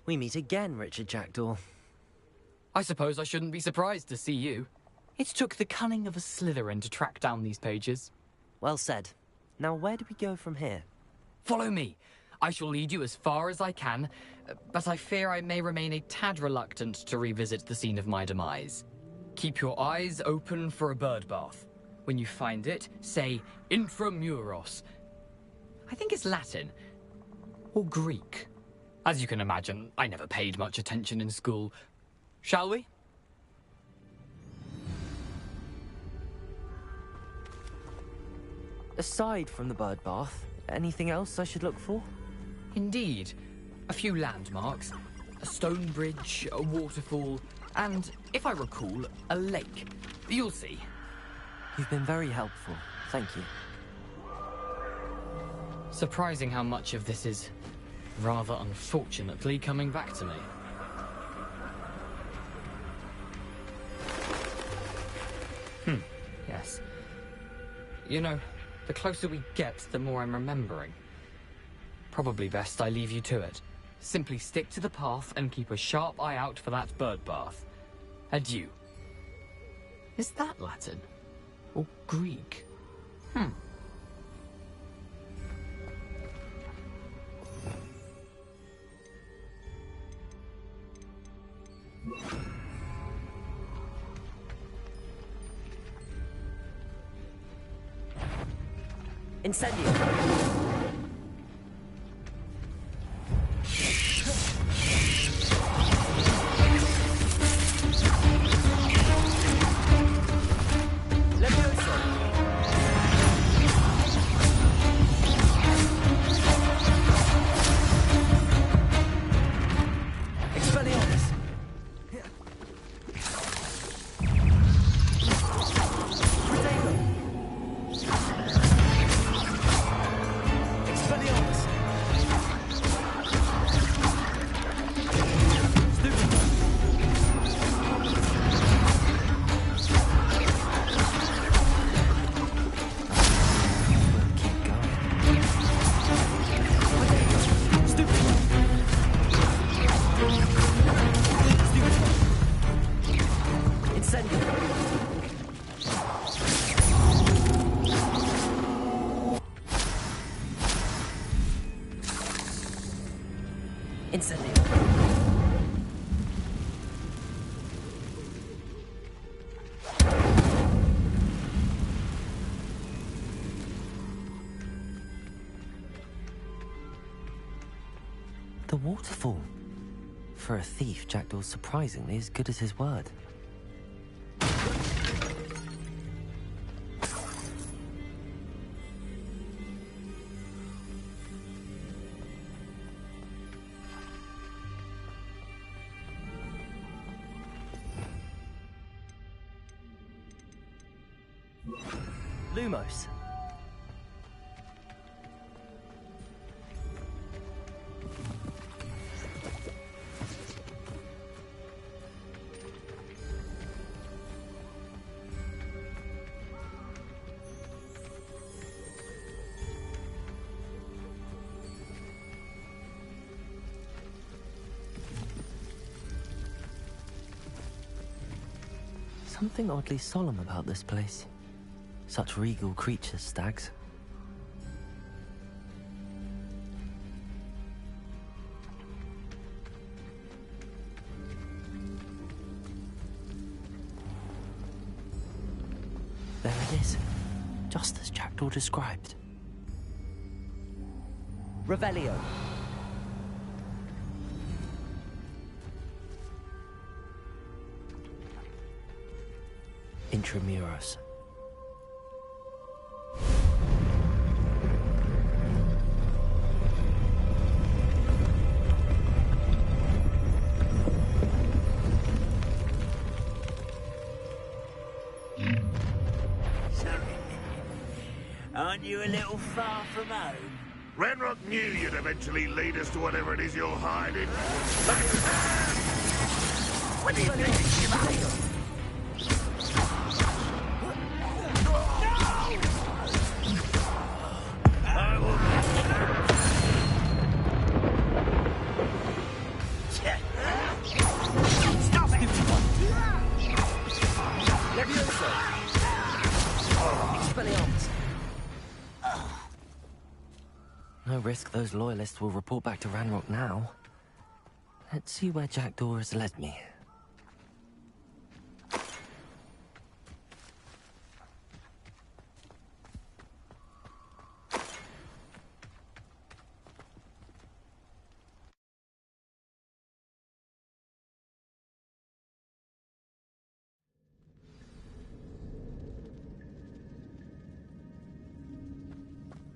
We meet again, Richard Jackdaw. I suppose I shouldn't be surprised to see you. It took the cunning of a Slytherin to track down these pages. Well said. Now where do we go from here? Follow me. I shall lead you as far as I can, but I fear I may remain a tad reluctant to revisit the scene of my demise. Keep your eyes open for a bird bath. When you find it, say intramuros. I think it's Latin. Or Greek. As you can imagine, I never paid much attention in school. Shall we? Aside from the bird bath, anything else I should look for? Indeed. A few landmarks. A stone bridge, a waterfall, and, if I recall, a lake. You'll see. You've been very helpful. Thank you. Surprising how much of this is, rather unfortunately, coming back to me. Yes. You know, the closer we get, the more I'm remembering. Probably best I leave you to it. Simply stick to the path and keep a sharp eye out for that bird bath. Adieu. Is that Latin? Or Greek? Incendio! The waterfall. For a thief, Jackdaw's surprisingly as good as his word. Lumos. Something oddly solemn about this place. Such regal creatures, stags. There it is, just as Jackdaw described. Revelio. Intramuros. Aren't you a little far from home? Renrock knew you'd eventually lead us to whatever it is you're hiding. What do you think about? Expelliarmus! No risk those loyalists will report back to Ranrock now. Let's see where Jackdaw has led me.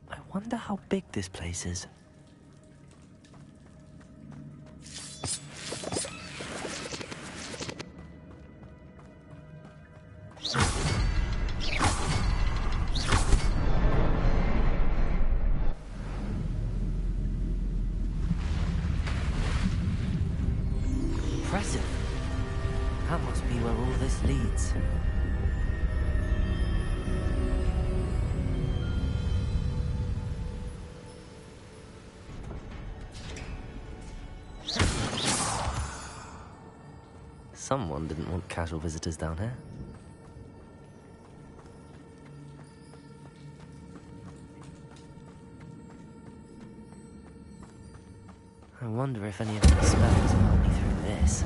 I wonder how big this place is. Impressive. That must be where all this leads. Someone didn't want casual visitors down here. I wonder if any of the spells will help me through this.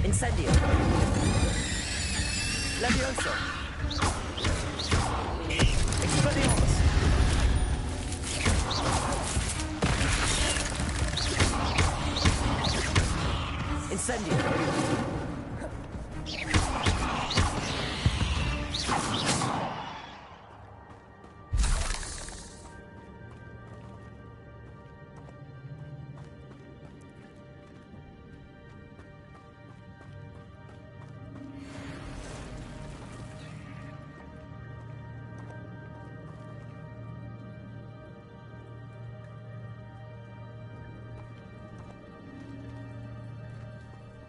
Incendio! Levioso! Expelliarmus! Incendio!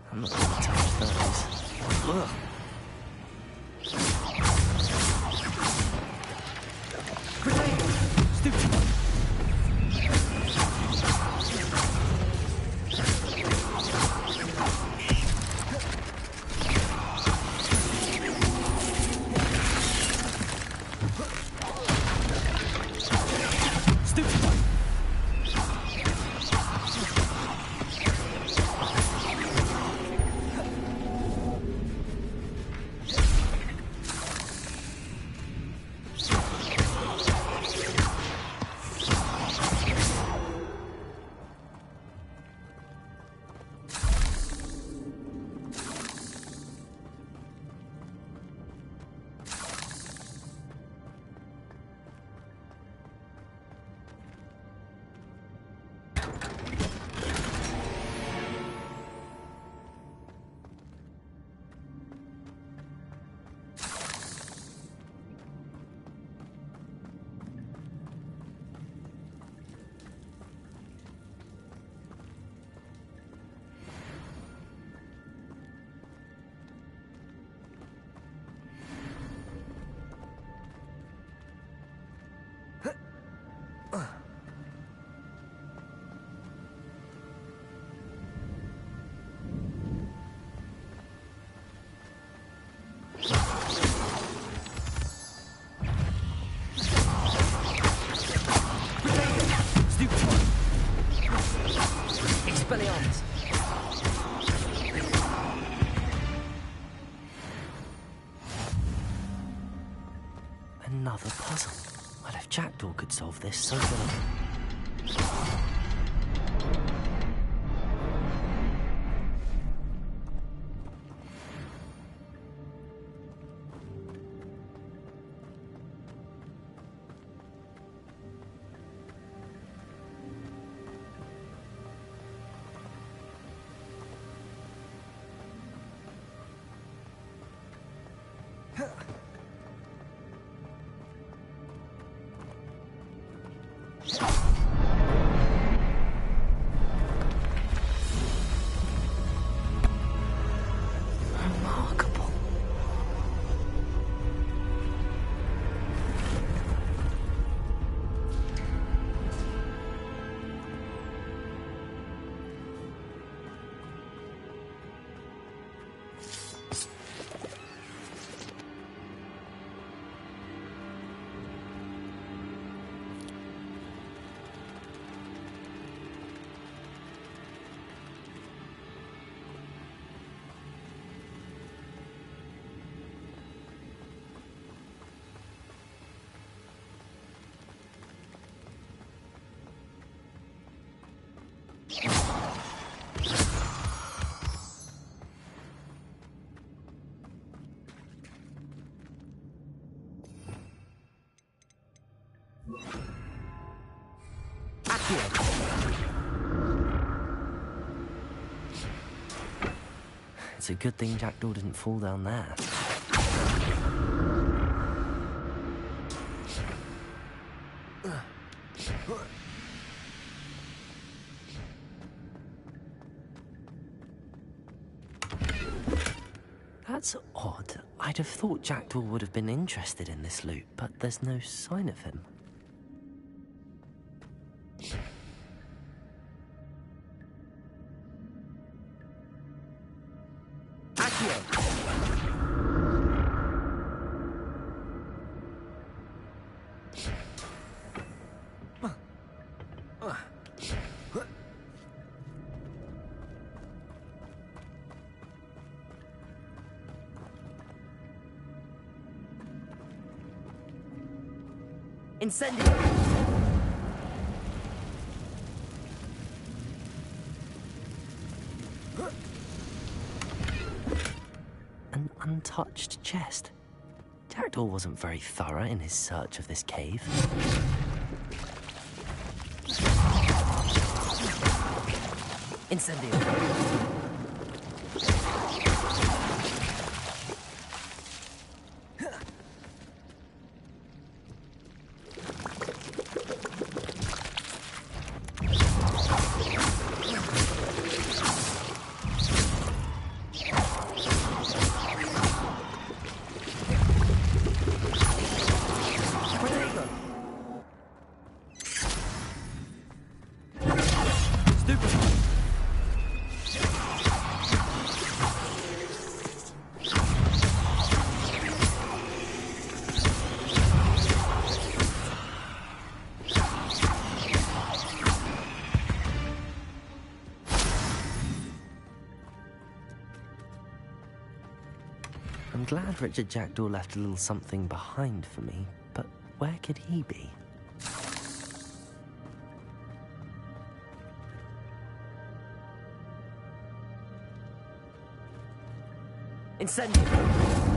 I'm not going to touch those. Ugh. Expelliarmus! Another puzzle. Well, if Jackdaw could solve this, so could I. It's a good thing Jackdaw didn't fall down there. That's odd. I'd have thought Jackdaw would have been interested in this loot, but there's no sign of him. Incendio! An untouched chest. Jackdaw wasn't very thorough in his search of this cave. Incendio! I'm glad Richard Jackdaw left a little something behind for me, but where could he be? Incendio!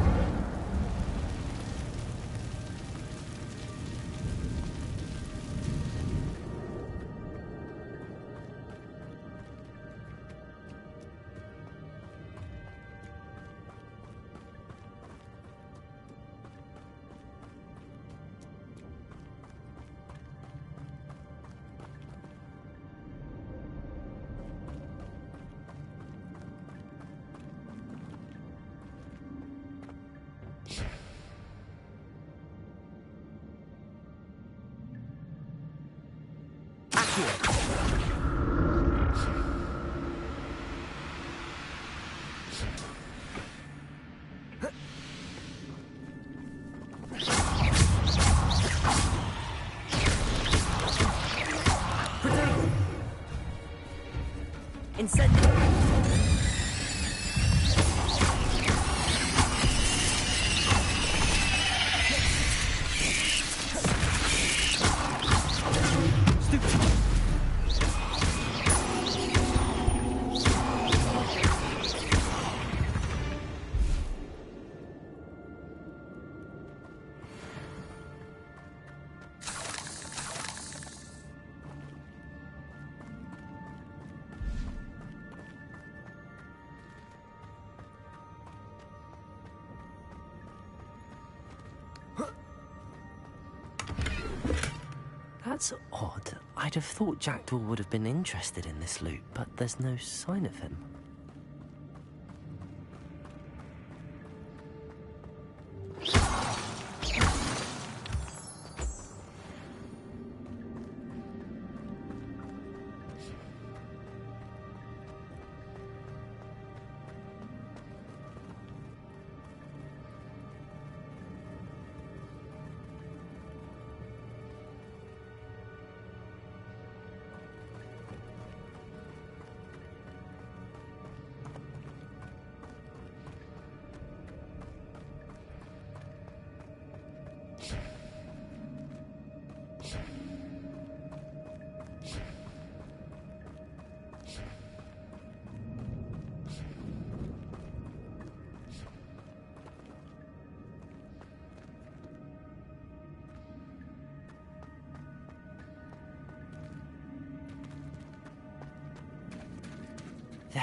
Incendio! That's odd. I'd have thought Jackdaw would have been interested in this loot, but there's no sign of him.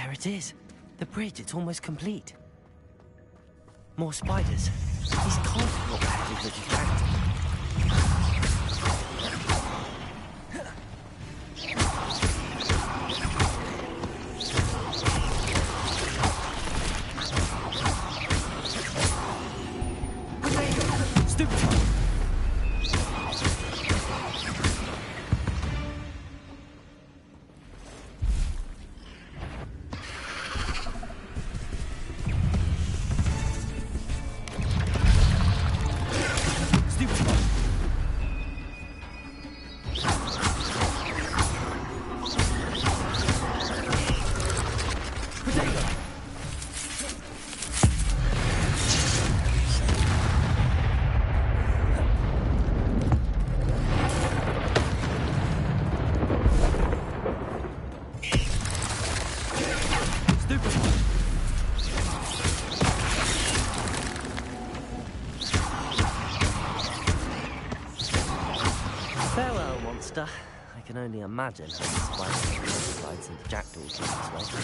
There it is. The bridge, it's almost complete. More spiders. These can't be what the heck is Richard Jackdaw. Farewell, monster. I can only imagine how the slides into jackdaws this way.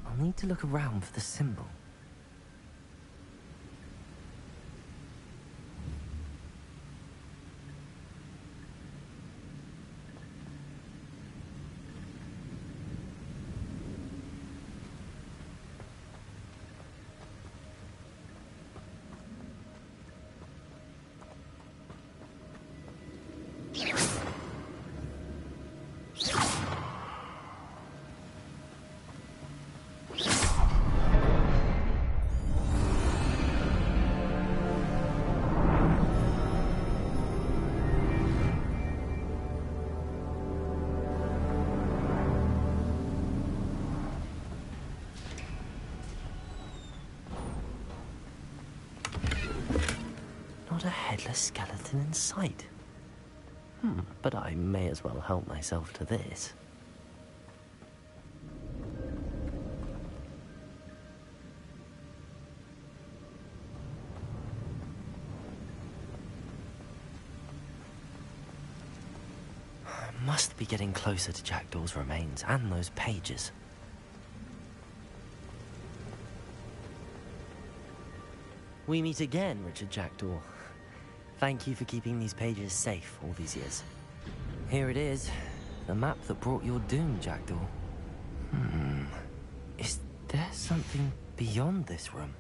I'll need to look around for the symbol. Not a headless skeleton in sight. But I may as well help myself to this. I must be getting closer to Jackdaw's remains and those pages. We meet again, Richard Jackdaw. Thank you for keeping these pages safe all these years. Here it is, the map that brought your doom, Jackdaw. Is there something beyond this room?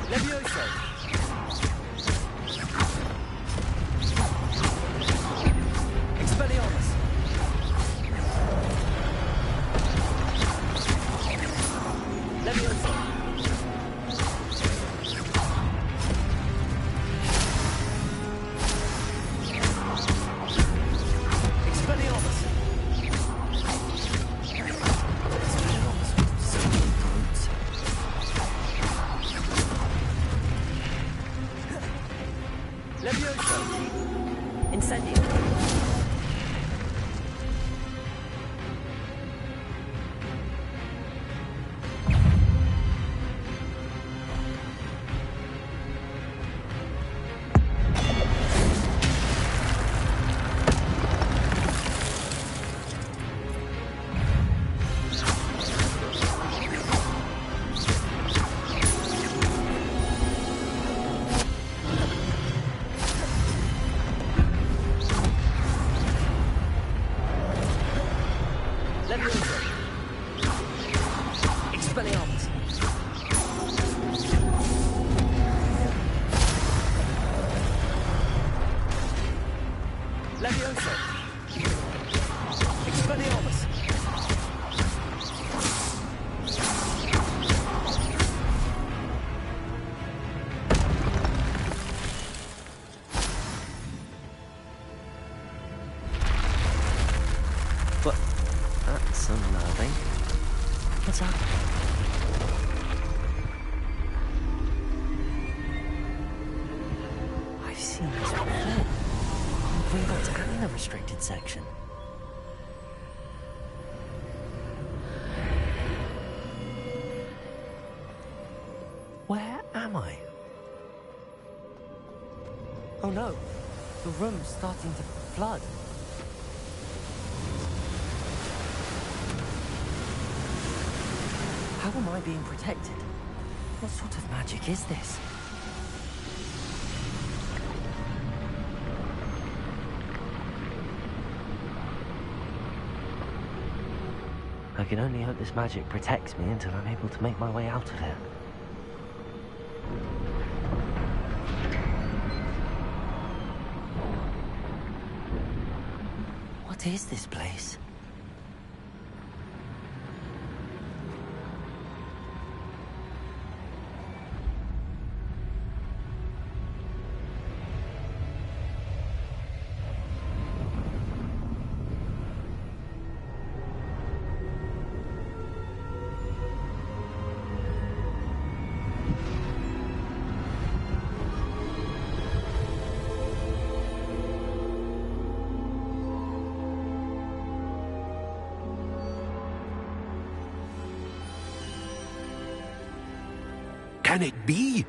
Levioso! Expelliarmus! Levioso! Expelliarmus! Levioso! Incendio! Expelliarmus! Levioso! Expelliarmus! in the restricted section. Where am I? Oh no, the room's starting to flood. How am I being protected? What sort of magic is this? I can only hope this magic protects me until I'm able to make my way out of here. What is this place? Can it be?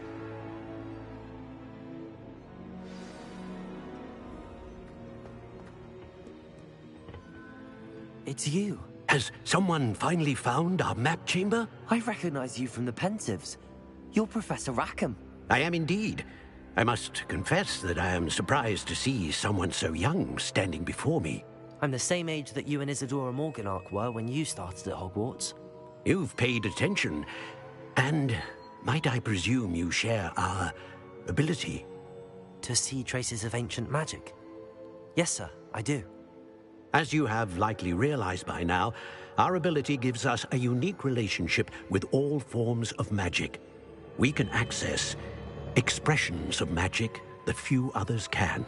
It's you. Has someone finally found our map chamber? I recognize you from the Pensives. You're Professor Rackham. I am indeed. I must confess that I am surprised to see someone so young standing before me. I'm the same age that you and Isadora Morganach were when you started at Hogwarts. You've paid attention, and might I presume you share our ability? To see traces of ancient magic? Yes, sir, I do. As you have likely realized by now, our ability gives us a unique relationship with all forms of magic. We can access expressions of magic that few others can.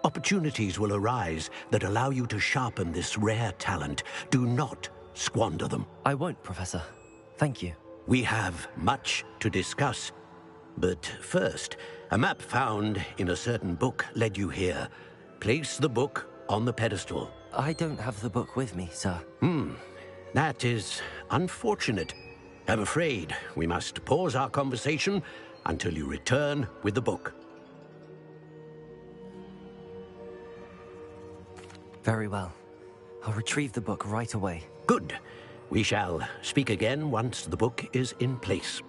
Opportunities will arise that allow you to sharpen this rare talent. Do not squander them. I won't, Professor. Thank you. We have much to discuss. But first, a map found in a certain book led you here. Place the book on the pedestal. I don't have the book with me, sir. That is unfortunate. I'm afraid we must pause our conversation until you return with the book. Very well. I'll retrieve the book right away. Good. We shall speak again once the book is in place.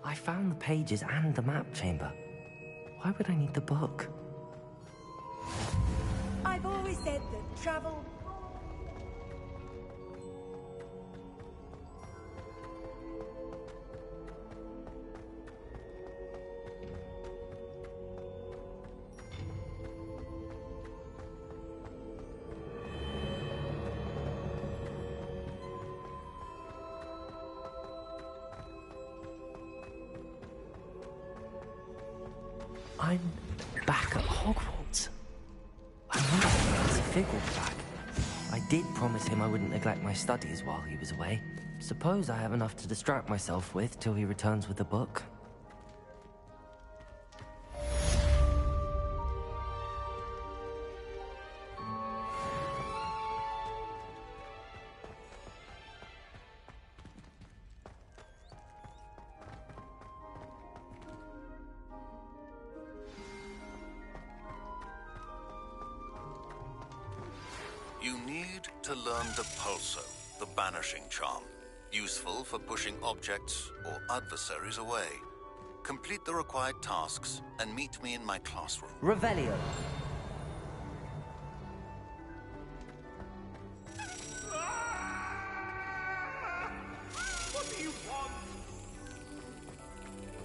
I found the pages and the map chamber. Why would I need the book? I've always said that travel... I'm back at Hogwarts. I wonder if Professor Fig will be back. I did promise him I wouldn't neglect my studies while he was away. Suppose I have enough to distract myself with till he returns with the book. You need to learn the Pulso, the banishing charm. Useful for pushing objects or adversaries away. Complete the required tasks and meet me in my classroom. Revelio. What do you want?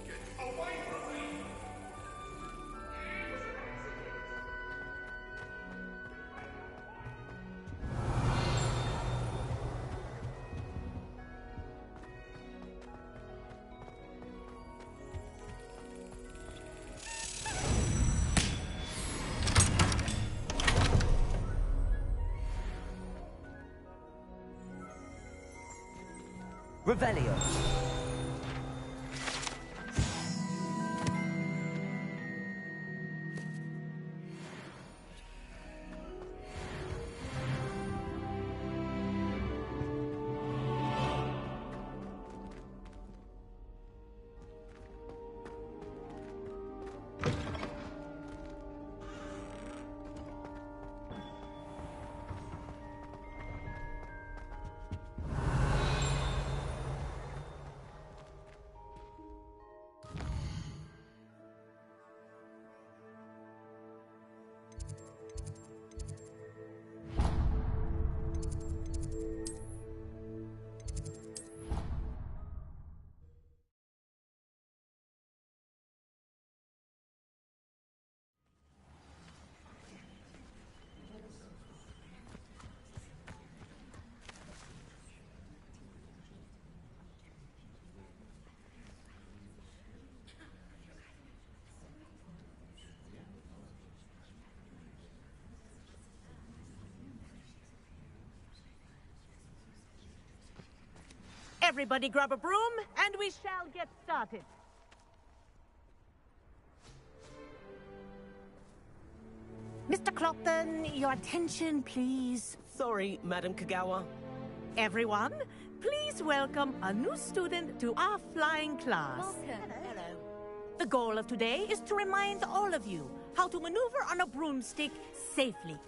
Get away from me! Revelio. Everybody grab a broom, and we shall get started. Mr. Clopton, your attention, please. Sorry, Madam Kagawa. Everyone, please welcome a new student to our flying class. Welcome. Hello. The goal of today is to remind all of you how to maneuver on a broomstick safely,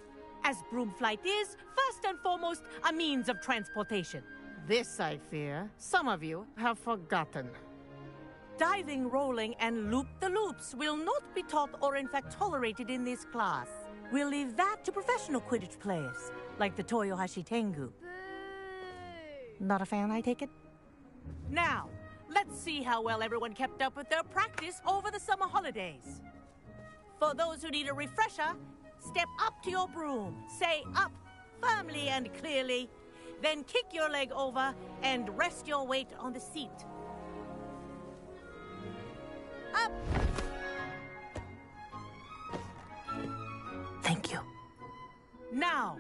as broom flight is, first and foremost, a means of transportation. This, I fear, some of you have forgotten. Diving, rolling, and loop-the-loops will not be taught or in fact tolerated in this class. We'll leave that to professional Quidditch players, like the Toyohashi Tengu. Not a fan, I take it? Now, let's see how well everyone kept up with their practice over the summer holidays. For those who need a refresher, step up to your broom, say up firmly and clearly, then kick your leg over and rest your weight on the seat. Up! Thank you. Now,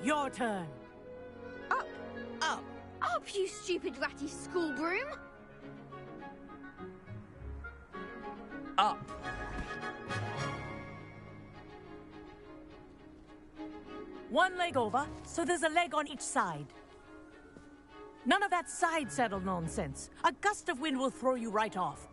your turn. Up. Up. Up, you stupid ratty school broom. Up. One leg over, so there's a leg on each side. None of that side saddle nonsense. A gust of wind will throw you right off.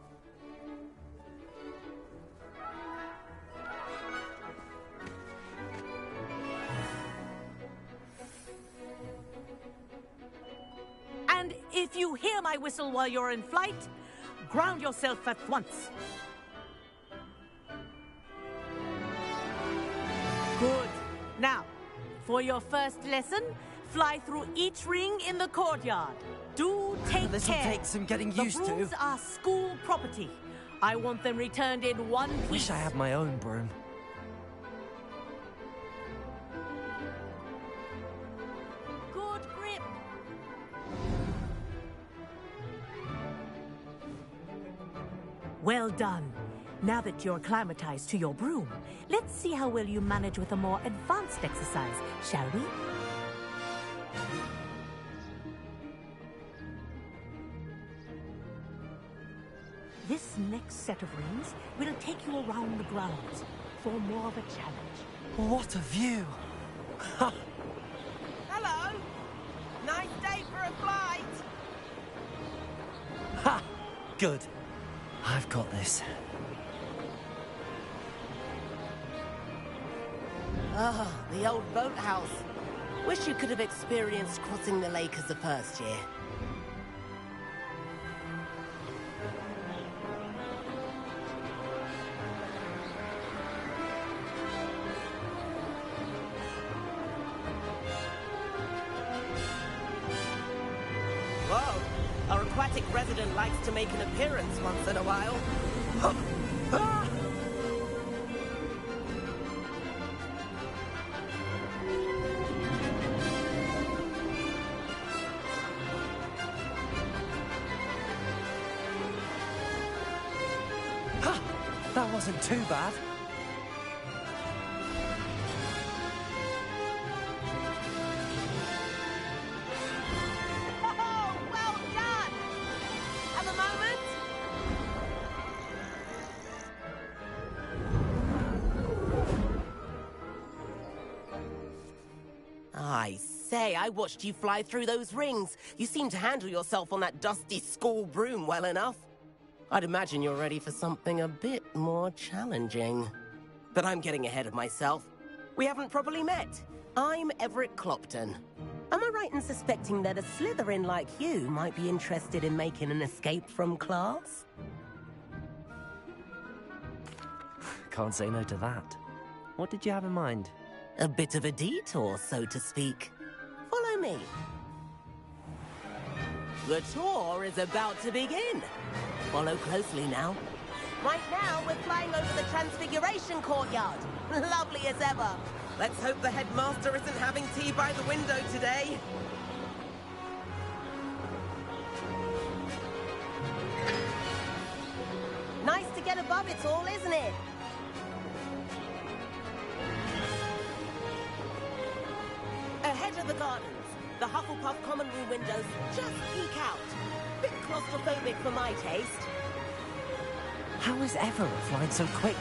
And if you hear my whistle while you're in flight, Ground yourself at once. Good. Now, for your first lesson, fly through each ring in the courtyard. Do take This'll care. take some getting used The brooms to. are school property. I want them returned in one piece. Wish I had my own broom. Good grip. Well done. Now that you're acclimatized to your broom, let's see how well you manage with a more advanced exercise, shall we? This next set of rings will take you around the grounds for more of a challenge. What a view! Hello! Nice day for a flight! Ha! Good. I've got this. Ah, the old boathouse. Wish you could have experienced crossing the lake as the first year. Whoa! Our aquatic resident likes to make an appearance once in a while. Ah! Ha! That wasn't too bad. Oh, well done! Have a moment? I say, I watched you fly through those rings. You seem to handle yourself on that dusty school broom well enough. I'd imagine you're ready for something a bit more challenging. But I'm getting ahead of myself. We haven't properly met. I'm Everett Clopton. Am I right in suspecting that a Slytherin like you might be interested in making an escape from class? Can't say no to that. What did you have in mind? A bit of a detour, so to speak. Follow me. The tour is about to begin. Follow closely now. Right now, we're flying over the Transfiguration Courtyard. Lovely as ever. Let's hope the headmaster isn't having tea by the window today. Nice to get above it all, isn't it? Ahead of the gardens, the Hufflepuff common room windows just peek out. Bit claustrophobic for my taste. How is Everett flying so quickly?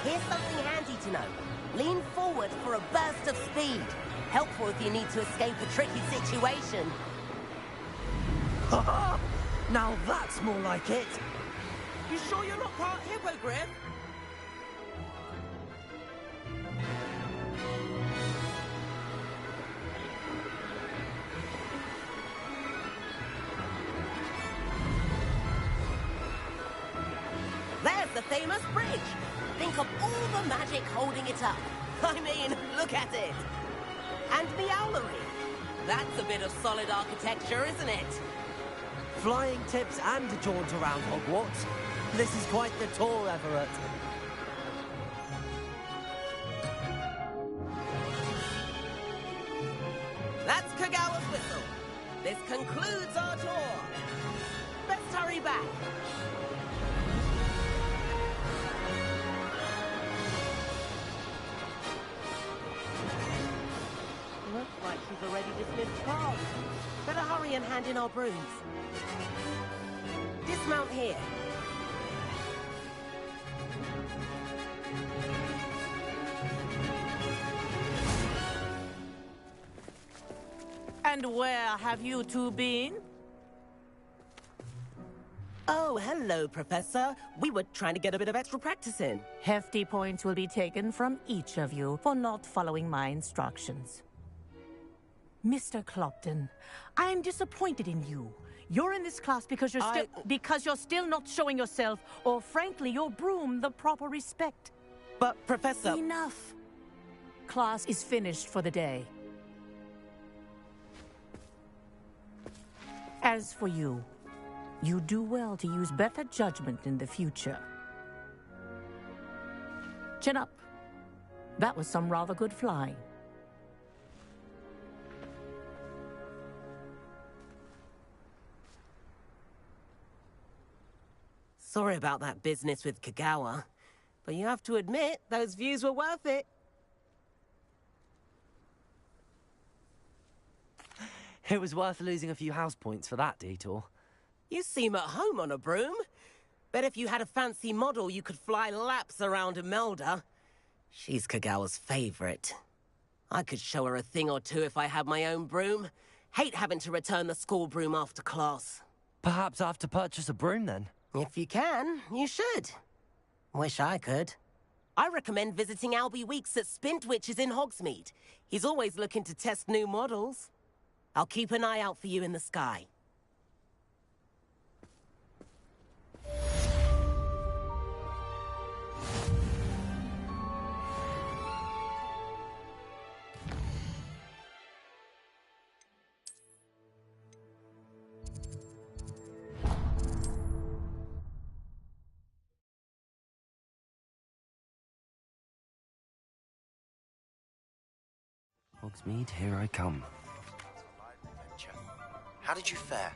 Here's something handy to know. Lean forward for a burst of speed. Helpful if you need to escape a tricky situation. Now that's more like it. You sure you're not part hippogriff? There's the famous bridge. Think of all the magic holding it up. I mean, look at it. And Meowlery. That's a bit of solid architecture, isn't it? Flying tips and a jaunt around Hogwarts. This is quite the tour, Everett. That's Kagawa's whistle. This concludes our tour. Let's hurry back. Looks like she's already dismissed class. Better hurry and hand in our brooms. Dismount here. And where have you two been? Oh, hello, Professor. We were trying to get a bit of extra practice in. Hefty points will be taken from each of you for not following my instructions. Mr. Clopton, I am disappointed in you. You're in this class because you're still not showing yourself, or frankly, your broom, the proper respect. But, Professor... Enough. Class is finished for the day. As for you, you do well to use better judgment in the future. Chin up. That was some rather good flying. Sorry about that business with Kagawa, but you have to admit, those views were worth it. It was worth losing a few house points for that detour. You seem at home on a broom. Bet if you had a fancy model, you could fly laps around Imelda. She's Kagawa's favorite. I could show her a thing or two if I had my own broom. Hate having to return the school broom after class. Perhaps I have to purchase a broom then? If you can, you should. Wish I could. I recommend visiting Albie Weeks at Spintwitches in Hogsmeade. He's always looking to test new models. I'll keep an eye out for you in the sky. Hogsmeade, here I come. How did you fare?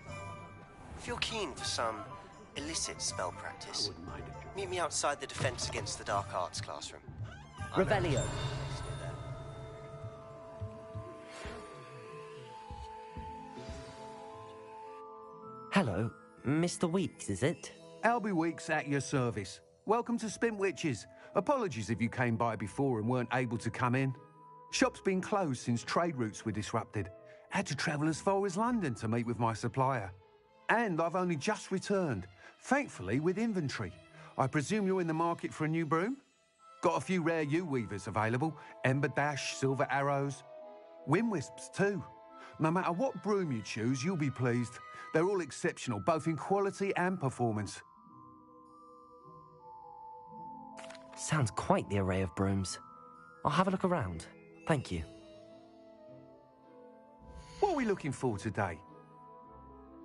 If you're keen for some illicit spell practice, meet me outside the Defense Against the Dark Arts classroom. Revelio. Hello, Mr. Weeks, is it? Albie Weeks at your service. Welcome to Spintwitches. Apologies if you came by before and weren't able to come in. Shop's been closed since trade routes were disrupted. Had to travel as far as London to meet with my supplier. And I've only just returned, thankfully with inventory. I presume you're in the market for a new broom? Got a few rare U-weavers available. Ember Dash, Silver Arrows. Wind Wisps too. No matter what broom you choose, you'll be pleased. They're all exceptional, both in quality and performance. Sounds quite the array of brooms. I'll have a look around. Thank you. What are we looking for today?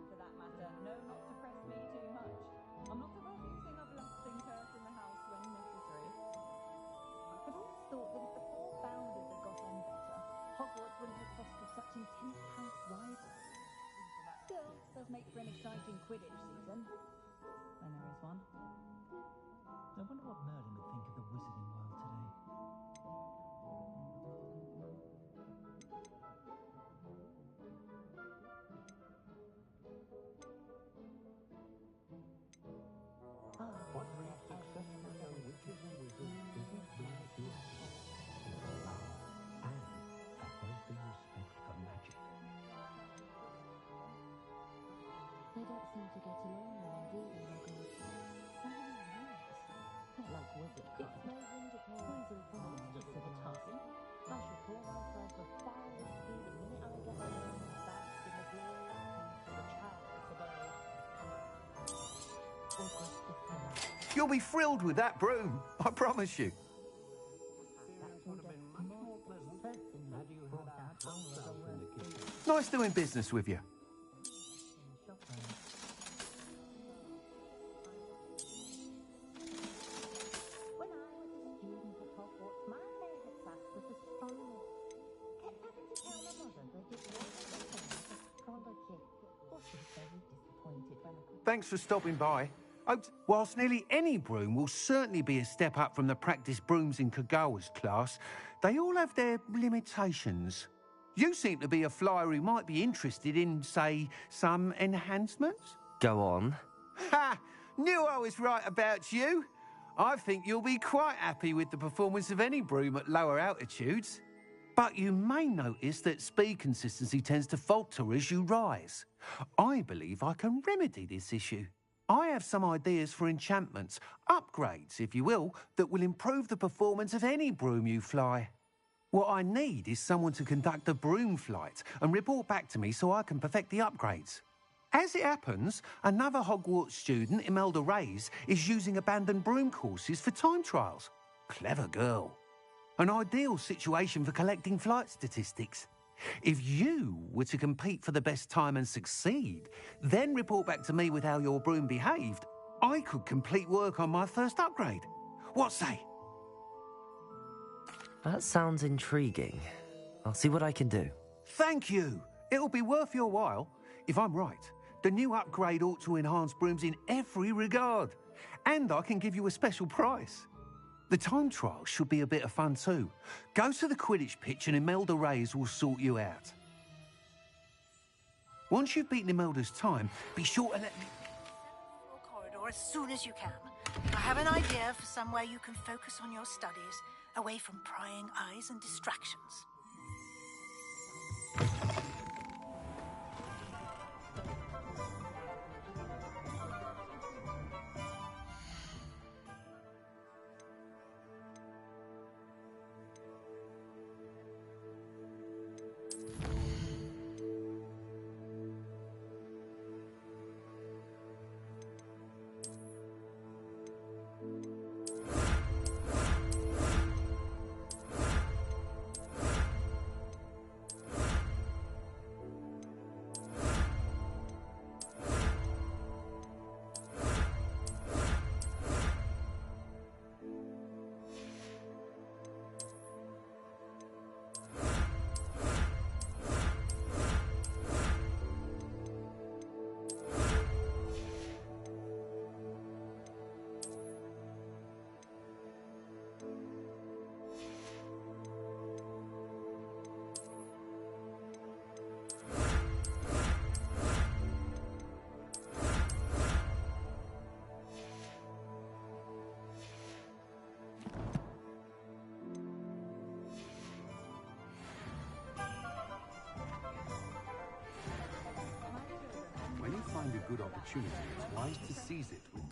For that matter, no, not to press me too much. I'm not above using a blasting curse in the house when necessary. I've always thought that if the four founders had got on better, Hogwarts wouldn't have fostered such intense house rivalry. Still, does make for an exciting Quidditch season, when there is one. I wonder what Merlin would think of the wizarding world today. What makes successful young witches and wizards isn't being feared, and a healthy respect for magic. They don't seem to get along well, do they, Muggles? So many rules. Not like wizard club. It's no wonder Poirot's advised for the task. I shall pour myself a foul whiskey the minute I get home, bask in the glorious peace of a childless abode. August the 3rd. You'll be thrilled with that broom, I promise you. Nice doing business with you. When I was a student at Hogwarts, my favourite class was astronomy. Kept having to tell my mother that it wasn't astrology. Well, she was very disappointed when I could... Thanks for stopping by. Whilst nearly any broom will certainly be a step up from the practice brooms in Kagawa's class, they all have their limitations. You seem to be a flyer who might be interested in, say, some enhancements? Go on. Ha! Knew I was right about you. I think you'll be quite happy with the performance of any broom at lower altitudes. But you may notice that speed consistency tends to falter as you rise. I believe I can remedy this issue. I have some ideas for enchantments, upgrades, if you will, that will improve the performance of any broom you fly. What I need is someone to conduct a broom flight and report back to me so I can perfect the upgrades. As it happens, another Hogwarts student, Imelda Reyes, is using abandoned broom courses for time trials. Clever girl. An ideal situation for collecting flight statistics. If you were to compete for the best time and succeed, then report back to me with how your broom behaved, I could complete work on my first upgrade. What say? That sounds intriguing. I'll see what I can do. Thank you. It'll be worth your while. If I'm right, the new upgrade ought to enhance brooms in every regard. And I can give you a special price. The time trial should be a bit of fun too. Go to the Quidditch pitch and Imelda Reyes will sort you out. Once you've beaten Imelda's time, be sure to let me... corridor as soon as you can. I have an idea for somewhere you can focus on your studies, away from prying eyes and distractions. When you find a good opportunity, it's wise to seize it with...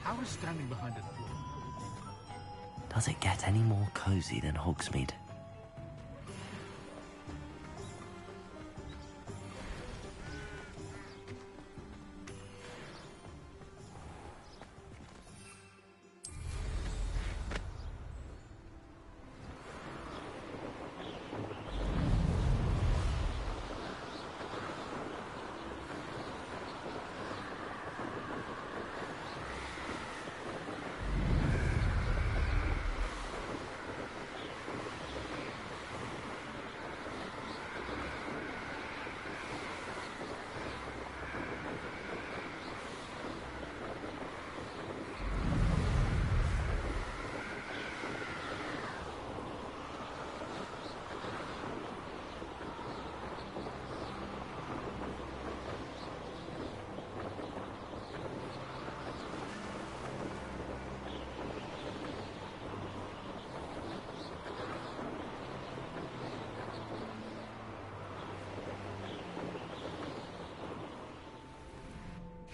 How is standing behind a door? Does it get any more cozy than Hogsmeade?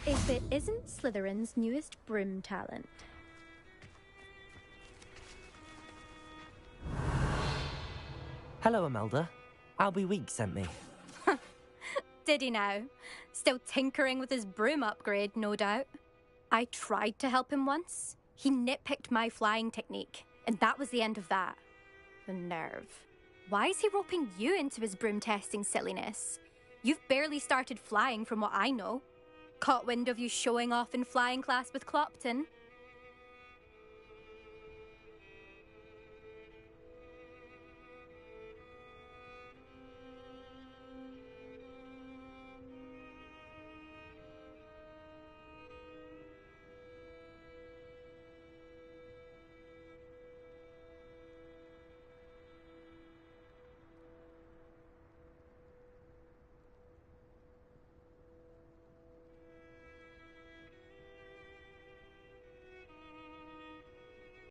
If it isn't Slytherin's newest broom talent. Hello, Imelda. Albie Week sent me. Did he now? Still tinkering with his broom upgrade, no doubt. I tried to help him once. He nitpicked my flying technique, and that was the end of that. The nerve. Why is he roping you into his broom testing silliness? You've barely started flying from what I know. Caught wind of you showing off in flying class with Clopton.